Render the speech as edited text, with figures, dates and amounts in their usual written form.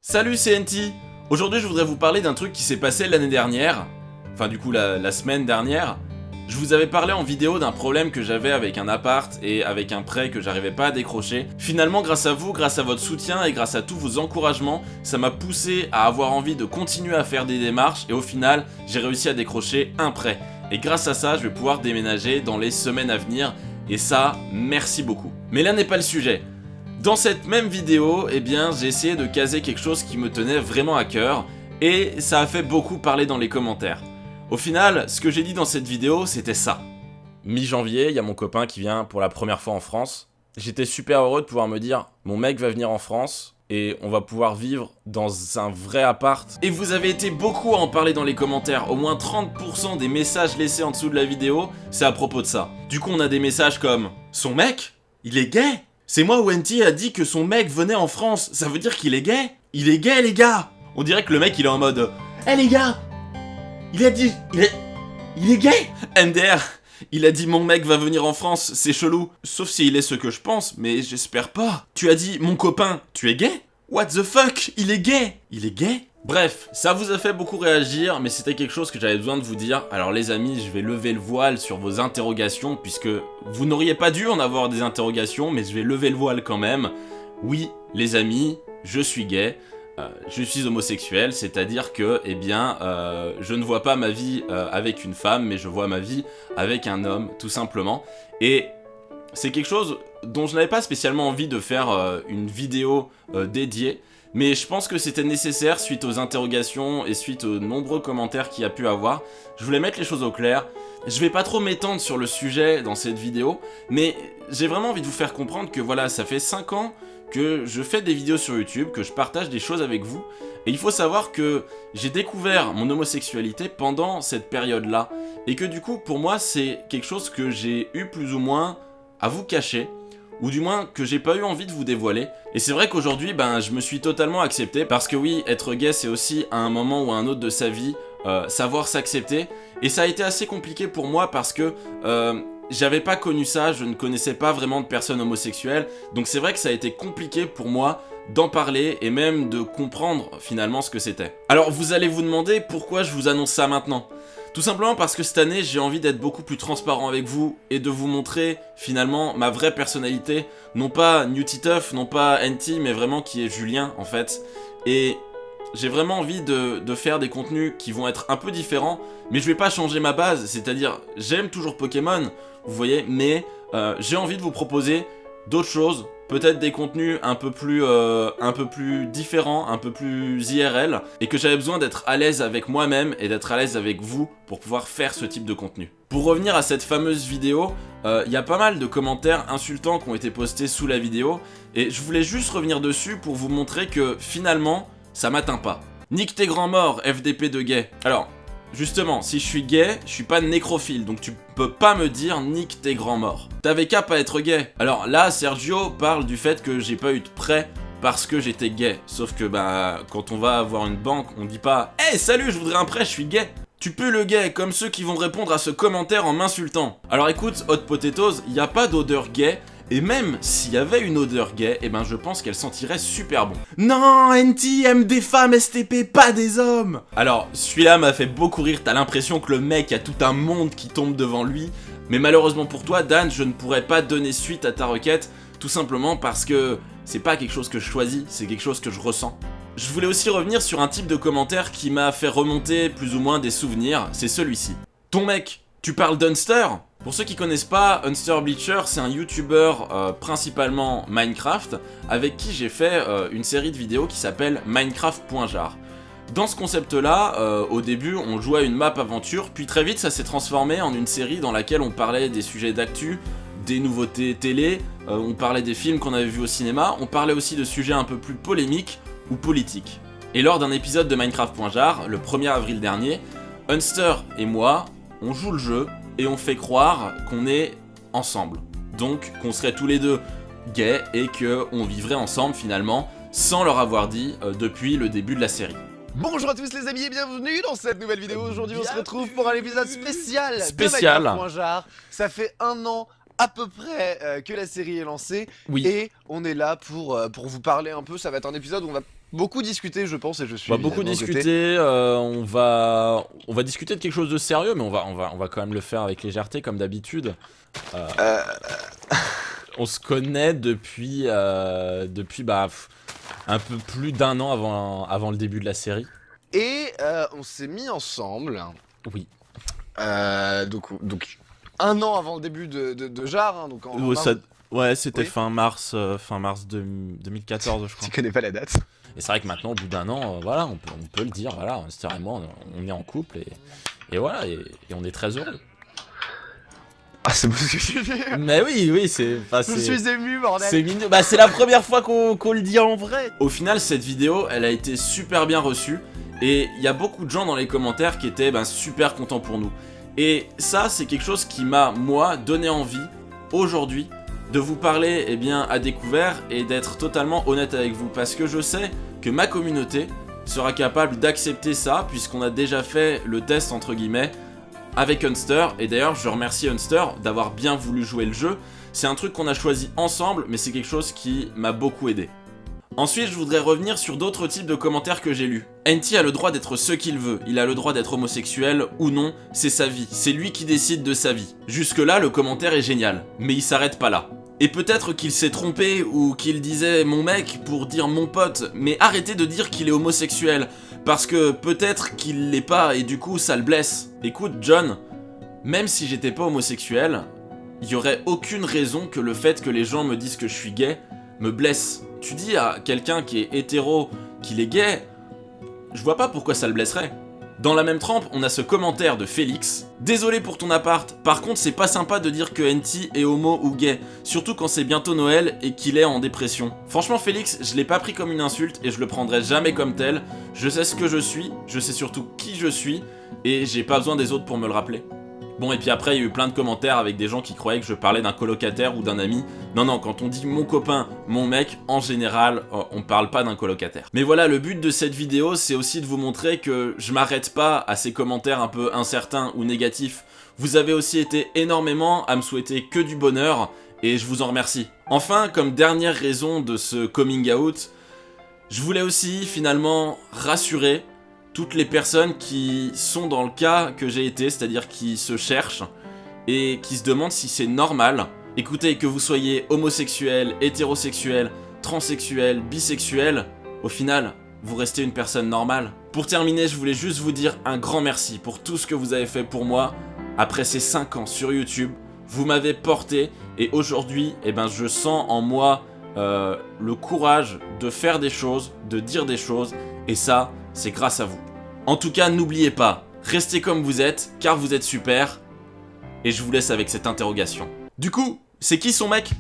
Salut, c'est NT. Aujourd'hui, je voudrais vous parler d'un truc qui s'est passé l'année dernière. Enfin, du coup, la semaine dernière. Je vous avais parlé en vidéo d'un problème que j'avais avec un appart et avec un prêt que j'arrivais pas à décrocher. Finalement, grâce à vous, grâce à votre soutien et grâce à tous vos encouragements, ça m'a poussé à avoir envie de continuer à faire des démarches et au final, j'ai réussi à décrocher un prêt. Et grâce à ça, je vais pouvoir déménager dans les semaines à venir. Et ça, merci beaucoup. Mais là n'est pas le sujet. Dans cette même vidéo, j'ai essayé de caser quelque chose qui me tenait vraiment à cœur et ça a fait beaucoup parler dans les commentaires. Au final, ce que j'ai dit dans cette vidéo, c'était ça. Mi-janvier, il y a mon copain qui vient pour la première fois en France. J'étais super heureux de pouvoir me dire, mon mec va venir en France et on va pouvoir vivre dans un vrai appart. Et vous avez été beaucoup à en parler dans les commentaires, au moins 30% des messages laissés en dessous de la vidéo, c'est à propos de ça. Du coup, on a des messages comme « Son mec, il est gay ?» C'est moi où NT a dit que son mec venait en France, ça veut dire qu'il est gay? Il est gay, les gars! On dirait que le mec il est en mode hey les gars! Il a dit. Il est gay! MDR, il a dit mon mec va venir en France, c'est chelou. Sauf s'il est ce que je pense, mais j'espère pas. Tu as dit mon copain, tu es gay? What the fuck? Il est gay! Il est gay? Bref, ça vous a fait beaucoup réagir, mais c'était quelque chose que j'avais besoin de vous dire. Alors les amis, je vais lever le voile sur vos interrogations, puisque vous n'auriez pas dû en avoir des interrogations, mais je vais lever le voile quand même. Oui, les amis, je suis gay, je suis homosexuel, c'est-à-dire que, je ne vois pas ma vie avec une femme, mais je vois ma vie avec un homme, tout simplement. Et c'est quelque chose dont je n'avais pas spécialement envie de faire une vidéo dédiée, mais je pense que c'était nécessaire suite aux interrogations et suite aux nombreux commentaires qu'il y a pu avoir. Je voulais mettre les choses au clair. Je vais pas trop m'étendre sur le sujet dans cette vidéo, mais j'ai vraiment envie de vous faire comprendre que voilà, ça fait 5 ans que je fais des vidéos sur YouTube, que je partage des choses avec vous, et il faut savoir que j'ai découvert mon homosexualité pendant cette période-là, et que du coup, pour moi, c'est quelque chose que j'ai eu plus ou moins à vous cacher, ou du moins que j'ai pas eu envie de vous dévoiler. Et c'est vrai qu'aujourd'hui, je me suis totalement accepté, parce que oui, être gay, c'est aussi à un moment ou à un autre de sa vie, savoir s'accepter, et ça a été assez compliqué pour moi parce que j'avais pas connu ça, je ne connaissais pas vraiment de personnes homosexuelles, donc c'est vrai que ça a été compliqué pour moi d'en parler et même de comprendre finalement ce que c'était. Alors vous allez vous demander pourquoi je vous annonce ça maintenant. Tout simplement parce que cette année, j'ai envie d'être beaucoup plus transparent avec vous et de vous montrer finalement ma vraie personnalité, non pas New Titeuf, non pas NT, mais vraiment qui est Julien en fait. Et j'ai vraiment envie de faire des contenus qui vont être un peu différents, mais je vais pas changer ma base, c'est-à-dire j'aime toujours Pokémon, vous voyez, mais j'ai envie de vous proposer d'autres choses, peut-être des contenus un peu plus différents, un peu plus IRL, et que j'avais besoin d'être à l'aise avec moi-même et d'être à l'aise avec vous pour pouvoir faire ce type de contenu. Pour revenir à cette fameuse vidéo, il y a pas mal de commentaires insultants qui ont été postés sous la vidéo, et je voulais juste revenir dessus pour vous montrer que finalement, ça m'atteint pas. Nique tes grands morts, FDP de gay. Alors, justement, si je suis gay, je suis pas nécrophile, donc tu peux pas me dire nique tes grands morts. T'avais qu'à pas être gay. Alors là, Sergio parle du fait que j'ai pas eu de prêt parce que j'étais gay. Sauf que quand on va voir une banque, on dit pas hey, salut, je voudrais un prêt, je suis gay. Tu peux le gay, comme ceux qui vont répondre à ce commentaire en m'insultant. Alors écoute, Hot Potatoes, y a pas d'odeur gay. Et même s'il y avait une odeur gay, je pense qu'elle sentirait super bon. Non, NT aime des femmes STP, pas des hommes. Alors, celui-là m'a fait beaucoup rire, t'as l'impression que le mec a tout un monde qui tombe devant lui. Mais malheureusement pour toi, Dan, je ne pourrais pas donner suite à ta requête, tout simplement parce que c'est pas quelque chose que je choisis, c'est quelque chose que je ressens. Je voulais aussi revenir sur un type de commentaire qui m'a fait remonter plus ou moins des souvenirs, c'est celui-ci. Ton mec, tu parles d'Unster ? Pour ceux qui connaissent pas, Unster Bleacher, c'est un YouTuber principalement Minecraft, avec qui j'ai fait une série de vidéos qui s'appelle Minecraft.jar. Dans ce concept-là, au début, on jouait à une map aventure, puis très vite, ça s'est transformé en une série dans laquelle on parlait des sujets d'actu, des nouveautés télé, on parlait des films qu'on avait vus au cinéma, on parlait aussi de sujets un peu plus polémiques ou politiques. Et lors d'un épisode de Minecraft.jar, le 1er avril dernier, Unster et moi, on joue le jeu, et on fait croire qu'on est ensemble. Donc qu'on serait tous les deux gays et qu'on vivrait ensemble finalement sans leur avoir dit depuis le début de la série. Bonjour à tous les amis et bienvenue dans cette nouvelle vidéo. Aujourd'hui on se retrouve pour un épisode spécial de Minecraft.jar. Ça fait 1 an à peu près que la série est lancée. Oui. Et on est là pour vous parler un peu. Ça va être un épisode où on va beaucoup discuté, je pense, et je suis. On va beaucoup discuter. On va discuter de quelque chose de sérieux, mais on va quand même le faire avec légèreté, comme d'habitude. On se connaît depuis un peu plus d'un an avant le début de la série. Et on s'est mis ensemble. Oui. Donc 1 an avant le début de Jar, hein, donc ouais, c'était fin mars 2014, je crois. Tu connais pas la date. Et c'est vrai que maintenant, au bout d'un an, voilà, on peut le dire, voilà, sérieusement, on est en couple et voilà, et on est très heureux. Ah, c'est beau ce que tu dis. Mais oui, c'est... Je suis ému, bordel. C'est mignon. Bah, c'est la première fois qu'on le dit en vrai. Au final, cette vidéo, elle a été super bien reçue. Et il y a beaucoup de gens dans les commentaires qui étaient super contents pour nous. Et ça, c'est quelque chose qui m'a, moi, donné envie, aujourd'hui, de vous parler à découvert et d'être totalement honnête avec vous. Parce que je sais que ma communauté sera capable d'accepter ça, puisqu'on a déjà fait le test, entre guillemets, avec Unster. Et d'ailleurs, je remercie Unster d'avoir bien voulu jouer le jeu. C'est un truc qu'on a choisi ensemble, mais c'est quelque chose qui m'a beaucoup aidé. Ensuite, je voudrais revenir sur d'autres types de commentaires que j'ai lus. NT a le droit d'être ce qu'il veut, il a le droit d'être homosexuel ou non, c'est sa vie, c'est lui qui décide de sa vie. Jusque là, le commentaire est génial, mais il s'arrête pas là. Et peut-être qu'il s'est trompé ou qu'il disait mon mec pour dire mon pote, mais arrêtez de dire qu'il est homosexuel, parce que peut-être qu'il l'est pas et du coup ça le blesse. Écoute John, même si j'étais pas homosexuel, il y aurait aucune raison que le fait que les gens me disent que je suis gay me blesse. Tu dis à quelqu'un qui est hétéro qu'il est gay, je vois pas pourquoi ça le blesserait. Dans la même trempe, on a ce commentaire de Félix. Désolé pour ton appart, par contre c'est pas sympa de dire que NT est homo ou gay, surtout quand c'est bientôt Noël et qu'il est en dépression. Franchement Félix, je l'ai pas pris comme une insulte et je le prendrai jamais comme tel. Je sais ce que je suis, je sais surtout qui je suis, et j'ai pas besoin des autres pour me le rappeler. Bon, et puis après, il y a eu plein de commentaires avec des gens qui croyaient que je parlais d'un colocataire ou d'un ami. Non, quand on dit mon copain, mon mec, en général, on parle pas d'un colocataire. Mais voilà, le but de cette vidéo, c'est aussi de vous montrer que je m'arrête pas à ces commentaires un peu incertains ou négatifs. Vous avez aussi été énormément à me souhaiter que du bonheur, et je vous en remercie. Enfin, comme dernière raison de ce coming out, je voulais aussi, finalement, rassurer toutes les personnes qui sont dans le cas que j'ai été, c'est-à-dire qui se cherchent et qui se demandent si c'est normal. Écoutez, que vous soyez homosexuel, hétérosexuel, transsexuel, bisexuel, au final, vous restez une personne normale. Pour terminer, je voulais juste vous dire un grand merci pour tout ce que vous avez fait pour moi. Après ces 5 ans sur YouTube, vous m'avez porté et aujourd'hui, je sens en moi le courage de faire des choses, de dire des choses, et ça, c'est grâce à vous. En tout cas, n'oubliez pas, restez comme vous êtes, car vous êtes super. Et je vous laisse avec cette interrogation. Du coup, c'est qui son mec ?